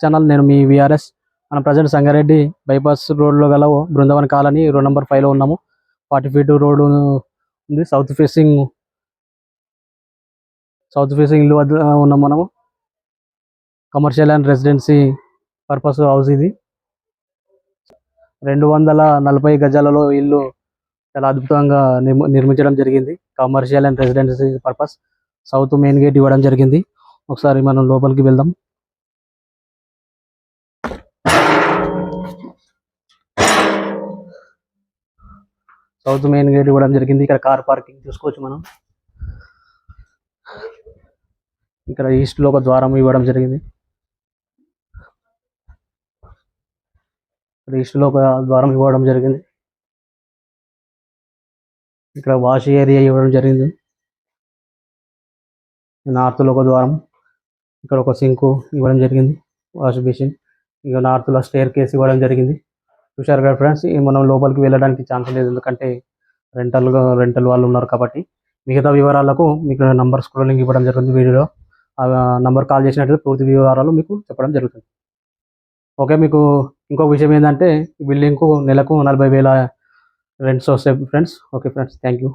Channel, నేను మీ VRS. మనం present Sangareddy bypass రోడ్లో గల బృందావన్ కాలనీ రోడ్ నెంబర్ 5లో ఉన్నాము. 40 ఫీట్ రోడ్ ఉంది. సౌత్ ఫేసింగ్ ఇల్లు వద్ద ఉన్నాము మనము. Commercial and residency purpose house ఇది. 240 గజాలలో ఇల్లు చాలా అద్భుతంగా నిర్మించడం జరిగింది. Commercial and residency purpose. South main gate ఇవ్వడం జరిగింది. ఒకసారి మనం లోపలికి వెళ్దాం. సౌత్ మెయిన్ గేట్ ఇవ్వడం జరిగింది. ఇక్కడ కార్ పార్కింగ్ చూసుకోవచ్చు మనం. ఇక్కడ ఈస్ట్ లో ఒక ద్వారం ఇవ్వడం జరిగింది. ఇక్కడ వాష్ ఏరియా ఇవ్వడం జరిగింది. నార్త్ లో ఒక ద్వారం, ఇక్కడ ఒక సింక్ ఇవ్వడం జరిగింది, వాష్ బేసిన్. ఇక నార్త్ లో స్టేర్ కేస్ ఇవ్వడం జరిగింది. చూశారు కదా ఫ్రెండ్స్, మనం లోపలికి వెళ్ళడానికి ఛాన్స్ లేదు, ఎందుకంటే రెంటల్ వాళ్ళు ఉన్నారు కాబట్టి. మిగతా వివరాలకు మీకు నంబర్ స్క్రోలింగ్ ఇవ్వడం జరుగుతుంది వీడియోలో. ఆ నంబర్ కాల్ చేసినట్లయితే పూర్తి వివరాలు మీకు చెప్పడం జరుగుతుంది. ఓకే, మీకు ఇంకొక విషయం ఏంటంటే, బిల్డింగ్కు నెలకు 40,000 రెంట్స్ వస్తాయి friends. Okay friends, thank you.